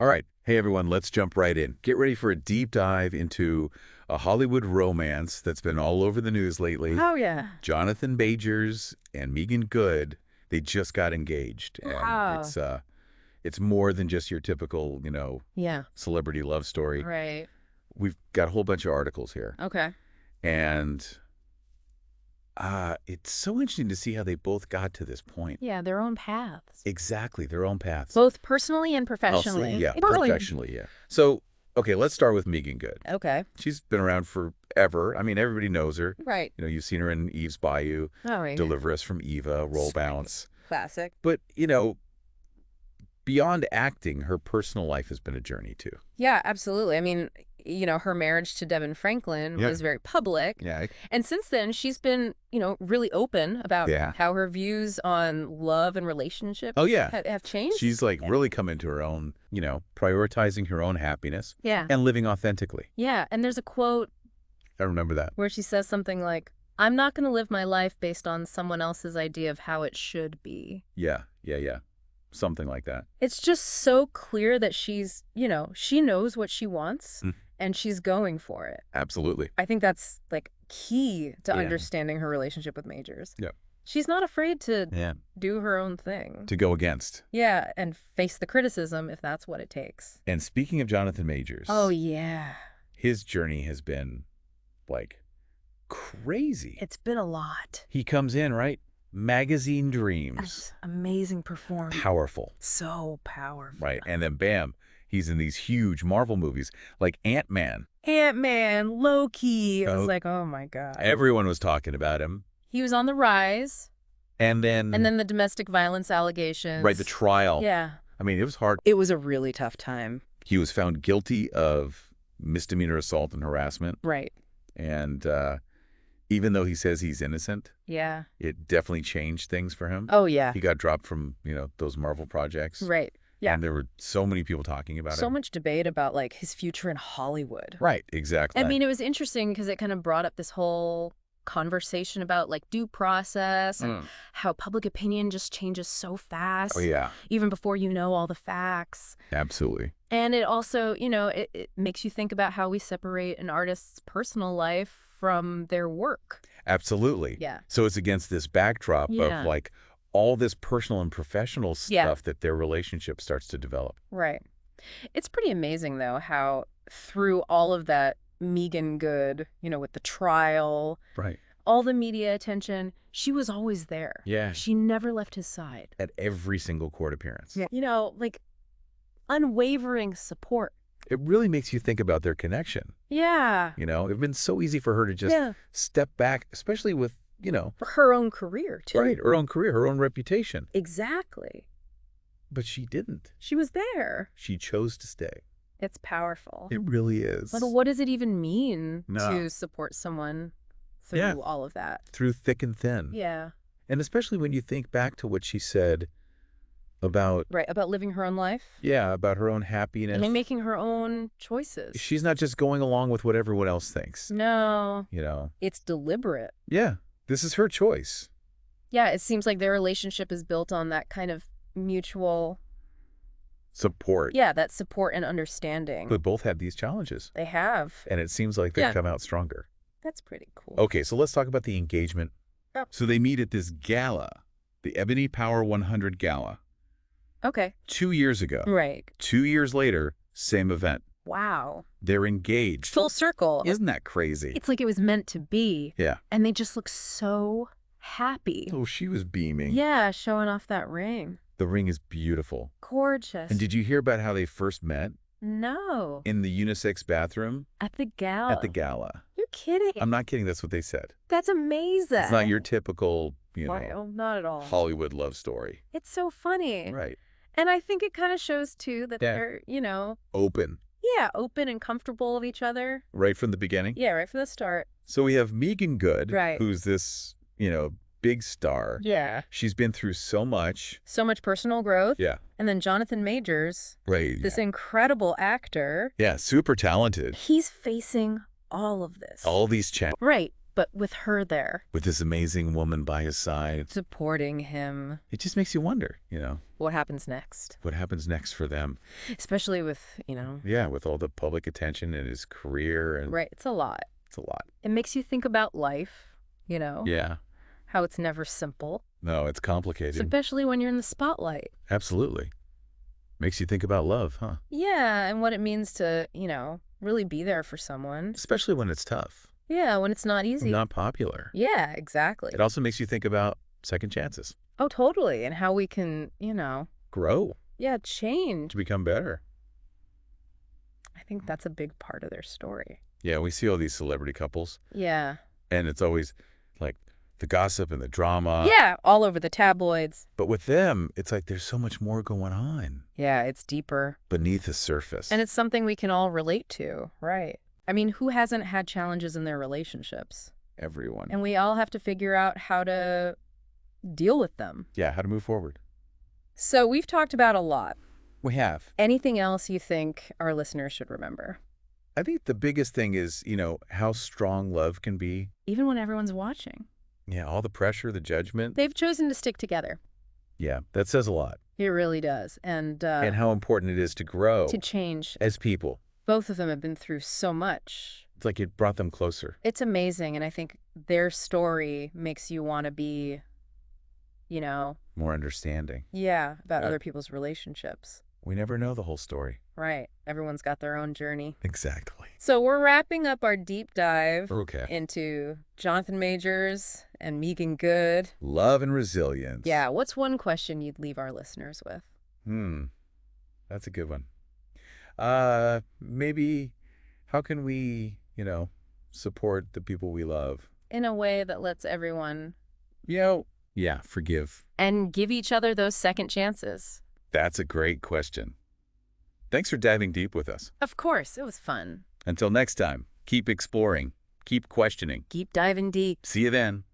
All right. Hey, everyone, let's jump right in. Get ready for a deep dive into a Hollywood romance that's been all over the news lately. Oh, yeah. Jonathan Majors and Meagan Good, they just got engaged. And Wow. it's more than just your typical, Yeah. celebrity love story. Right. We've got a whole bunch of articles here. Okay. And it's so interesting to see how they both got to this point. Yeah, their own paths. Exactly, their own paths. Both personally and Oh, professionally. yeah, They don't really- professionally, yeah. So, okay, let's start with Meagan Good. Okay. She's been around forever. I mean, everybody knows her. Right. You've seen her in Eve's Bayou, Oh, right. Deliver Us from Eva, Roll Bounce. Classic. But, beyond acting, her personal life has been a journey, too. Yeah, absolutely. I mean, her marriage to Devin Franklin Yeah. was very public. Yeah. And since then, she's been, really open about Yeah. how her views on love and relationships Oh, yeah. have changed. She's really come into her own, prioritizing her own happiness Yeah. and living authentically. Yeah. And there's a quote I remember that. where she says something like, "I'm not going to live my life based on someone else's idea of how it should be." Yeah. Something like that. It's just so clear that she's, she knows what she wants and she's going for it. Absolutely. I think that's like key to Yeah. understanding her relationship with Majors. Yeah. She's not afraid to Yeah. do her own thing. To go against. Yeah, and face the criticism if that's what it takes. And speaking of Jonathan Majors. Oh, yeah. His journey has been, crazy. It's been a lot. He comes in, right? Magazine dreams. That's amazing performance. Powerful. So powerful. Right. And then bam, he's in these huge Marvel movies like Ant-Man. Ant-Man, Loki. It was Oh. like, oh my God. Everyone was talking about him. He was on the rise. And then And then the domestic violence allegations. right, the trial. Yeah. I mean, it was hard. It was a really tough time. He was found guilty of misdemeanor assault and harassment. Right. And even though he says he's innocent, Yeah. it definitely changed things for him. Oh, yeah. He got dropped from, those Marvel projects. Right. Yeah. And there were so many people talking about So it. much debate about like his future in Hollywood. Right, exactly. I mean, it was interesting because it kind of brought up this whole conversation about like due process and how public opinion just changes so fast. Oh, yeah, Even before you know all the facts. absolutely. And it also, it makes you think about how we separate an artist's personal life from their work. Absolutely. Yeah. So it's against this backdrop Yeah. of all this personal and professional Yeah. stuff that their relationship starts to develop. Right. It's pretty amazing, though, how through all of that Meagan Good, with the trial, Right. all the media attention, she was always there. Yeah. She never left his side. At every single court appearance. Yeah. Like unwavering support. It really makes you think about their connection. Yeah. It's been so easy for her to just Yeah. step back, especially with, For her own career, too. right, her own career, her own reputation. Exactly. But she didn't. She was there. She chose to stay. It's powerful. It really is. But what does it even mean No. to support someone through Yeah. all of that? Through thick and thin. Yeah. And especially when you think back to what she said about, Right. About living her own life. about her own happiness. And making her own choices. She's not just going along with what everyone else thinks. No. You know? It's deliberate. Yeah. This is her choice. Yeah, it seems like their relationship is built on that kind of mutual, Support. that support and understanding. But both have these challenges. They have. And it seems like they've Yeah. come out stronger. That's pretty cool. Okay, so let's talk about the engagement. Yep. So they meet at this gala, the EBONY Power 100 Gala, Okay. 2 years ago. Right. 2 years later, same event. Wow. They're engaged. Full circle. Isn't that crazy? It's like it was meant to be. Yeah. And they just look so happy. Oh, she was beaming. Yeah, showing off that ring. The ring is beautiful. Gorgeous. And did you hear about how they first met? No. In the unisex bathroom At the gala. at the gala. You're kidding. I'm not kidding. That's what they said. That's amazing. It's not your typical, Well, not at all. Hollywood love story. It's so funny. Right. And I think it kind of shows, too, that Yeah. they're, Open. open and comfortable with each other. Right from the beginning. Yeah, right from the start. So we have Meagan Good, Right. who's this, big star. Yeah. She's been through so much. So much personal growth. Yeah. And then Jonathan Majors, Right. this incredible actor, Yeah, super talented. he's facing all of this. All these challenges. Right. but with her there. With this amazing woman by his side. Supporting him. It just makes you wonder, What happens next? what happens next for them. Especially with, Yeah, with all the public attention and his career. And Right, it's a lot. It's a lot. It makes you think about life, Yeah. how it's never simple, No, it's complicated. especially when you're in the spotlight. Absolutely. Makes you think about love, huh? Yeah, and what it means to, really be there for someone. Especially when it's tough. Yeah, when it's not easy. Not popular. Yeah, exactly. It also makes you think about second chances. Oh, totally. And how we can, Grow change. to become better. I think that's a big part of their story. Yeah, we see all these celebrity couples, Yeah. and it's always like the gossip and the drama. Yeah, all over the tabloids. But with them, it's like there's so much more going on Yeah, it's deeper. beneath the surface. And it's something we can all relate to, right? I mean, who hasn't had challenges in their relationships? Everyone. And we all have to figure out how to deal with them. Yeah, how to move forward. So we've talked about a lot. We have. Anything else you think our listeners should remember? I think the biggest thing is, how strong love can be. Even when everyone's watching. Yeah, all the pressure, the judgment. They've chosen to stick together. Yeah, that says a lot. It really does. And how important it is to grow. to change. As people. Both of them have been through so much. It's like it brought them closer. It's amazing. And I think their story makes you want to be, More understanding. about other people's relationships. We never know the whole story. Right. Everyone's got their own journey. Exactly. So we're wrapping up our deep dive Okay. into Jonathan Majors and Meagan Good. Love and resilience. Yeah. What's one question you'd leave our listeners with? That's a good one. Maybe how can we, support the people we love? In a way that lets everyone... Yeah, forgive. And give each other those second chances. That's a great question. Thanks for diving deep with us. Of course. It was fun. Until next time, keep exploring, keep questioning. Keep diving deep. See you then.